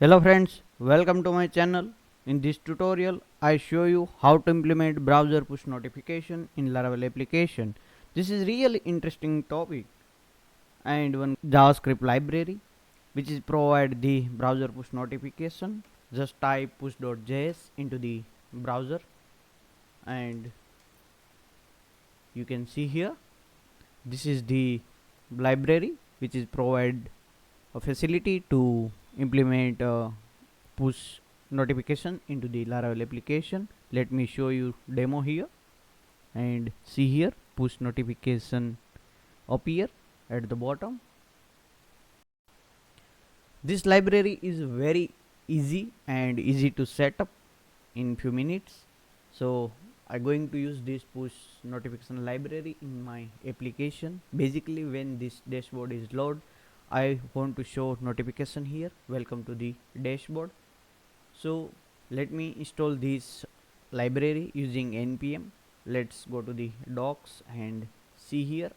Hello friends, welcome to my channel. In this tutorial, I show you how to implement browser push notification in Laravel application. This is really interesting topic and one JavaScript library which is provide the browser push notification. Just type push.js into the browser and you can see here this is the library which is provide a facility to implement push notification into the Laravel application. Let me show you demo here and see here push notification appear at the bottom. This library is very easy and easy to set up in few minutes. So I'm going to use this push notification library in my application. Basically when this dashboard is loaded, I want to show notification here. Welcome to the dashboard. So let me install this library using npm. Let's go to the docs and see here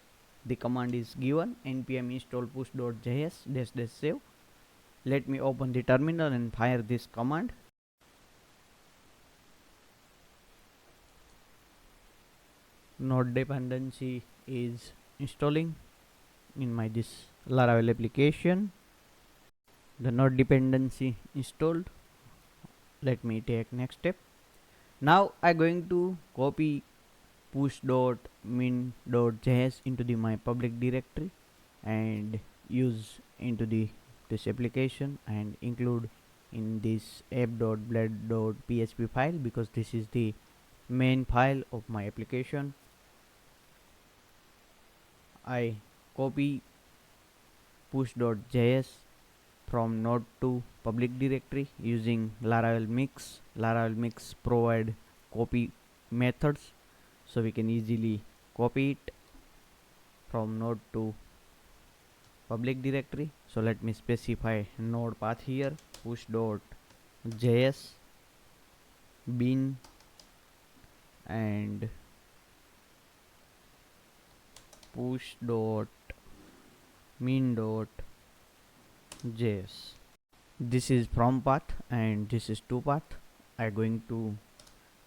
the command is given npm install push.js dash dash save. Let me open the terminal and fire this command. Node dependency is installing in my this Laravel application. The node dependency installed. Let me take next step. Now I'm going to copy push.min.js into the my public directory and use into the this application and include in this app.bled.php file because this is the main file of my application. I copy push.js from node to public directory using Laravel Mix. Laravel Mix provide copy methods so we can easily copy it from node to public directory. So let me specify node path here push.js bin and push.min.js. This is from path and this is to path. I'm going to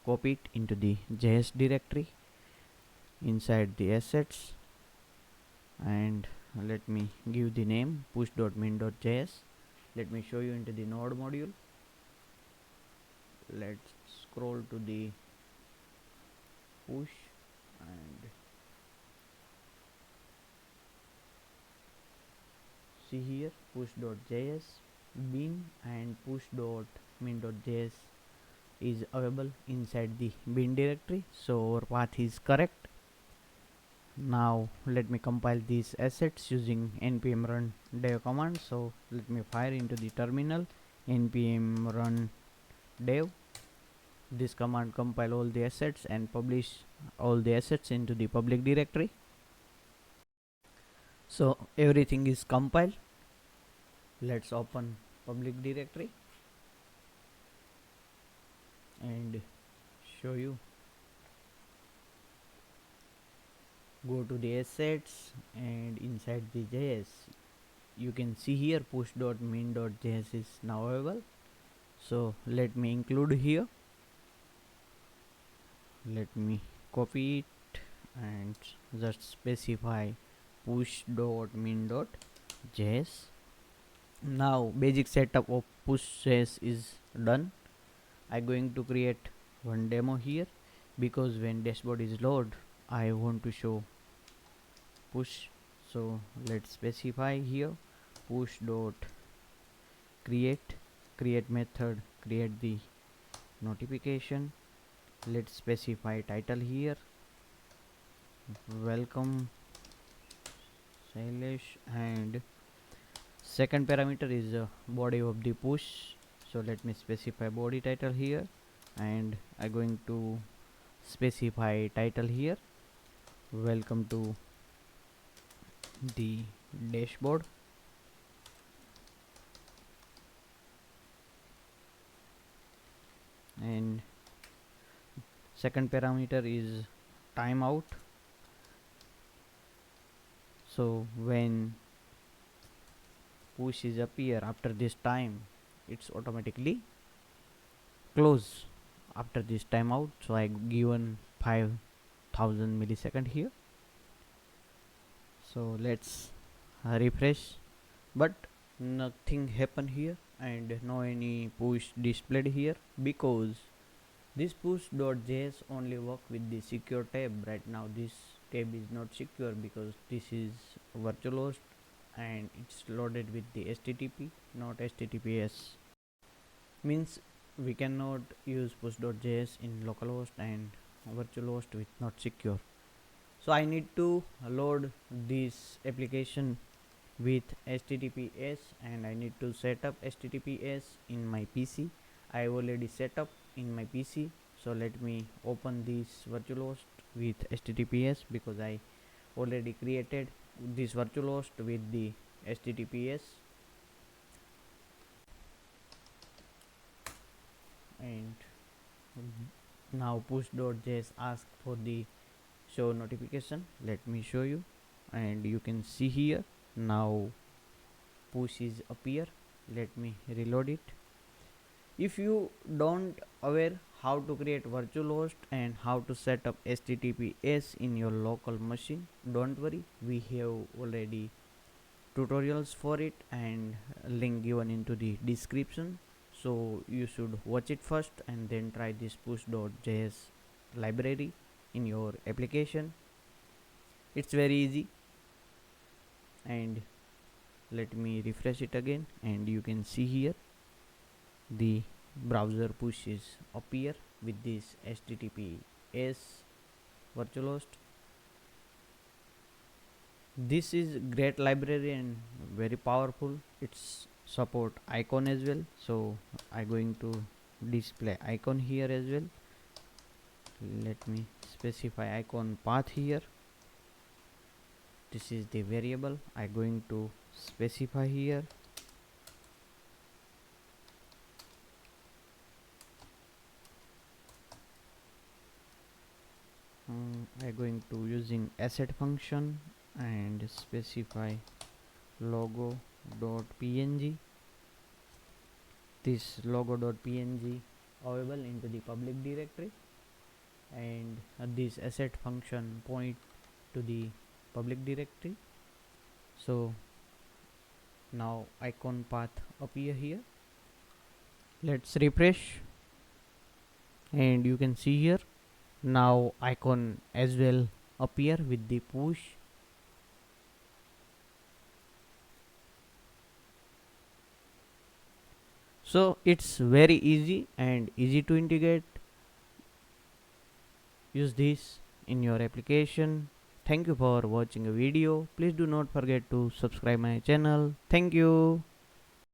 copy it into the js directory inside the assets and let me give the name push.min.js. Let me show you into the node module. Let's scroll to the push and see here push.js bin and push.min.js is available inside the bin directory, so our path is correct. Now let me compile these assets using npm run dev command. So let me fire into the terminal npm run dev. This command compile all the assets and publish all the assets into the public directory. So everything is compiled. Let's open public directory and show you. Go to the assets and inside the js you can see here push.min.js is now available. So let me include here. Let me copy it and just specify push.min.js. Now basic setup of push.js is done. I'm going to create one demo here because when dashboard is load I want to show push. So let's specify here push dot create method create the notification. Let's specify title here welcome Shailesh and second parameter is body of the push. So let me specify body title here and I'm going to specify title here welcome to the dashboard. And second parameter is timeout. So when push is appear after this time it's automatically close after this timeout. So I given 5000 millisecond here. So let's refresh, but nothing happened here and no any push displayed here, because this push.js only work with the secure tab. Right now this tab is not secure because this is virtual host and it's loaded with the HTTP, not HTTPS. Means we cannot use push.js in localhost and virtual host with not secure. So I need to load this application with HTTPS and I need to set up HTTPS in my PC. I already set up in my PC. So let me open this virtual host with HTTPS because I already created this virtual host with the HTTPS. And now push.js ask for the show notification. Let me show you, and you can see here now push is appear. Let me reload it. If you don't aware how to create virtual host and how to set up HTTPS in your local machine, don't worry, we have already tutorials for it and link given into the description. So you should watch it first and then try this push.js library in your application. It's very easy. And let me refresh it again, and you can see here the browser pushes appear with this HTTPS virtual host. This is great library and very powerful. It's support icon as well, so I'm going to display icon here as well. Let me specify icon path here. This is the variable I'm going to specify here. I'm going to using asset function and specify logo.png. This logo.png available into the public directory, and this asset function point to the public directory. So now icon path appear here. Let's refresh, and you can see here now icon as well appear with the push. So it's very easy and easy to integrate. Use this in your application. Thank you for watching a video. Please do not forget to subscribe my channel. Thank you.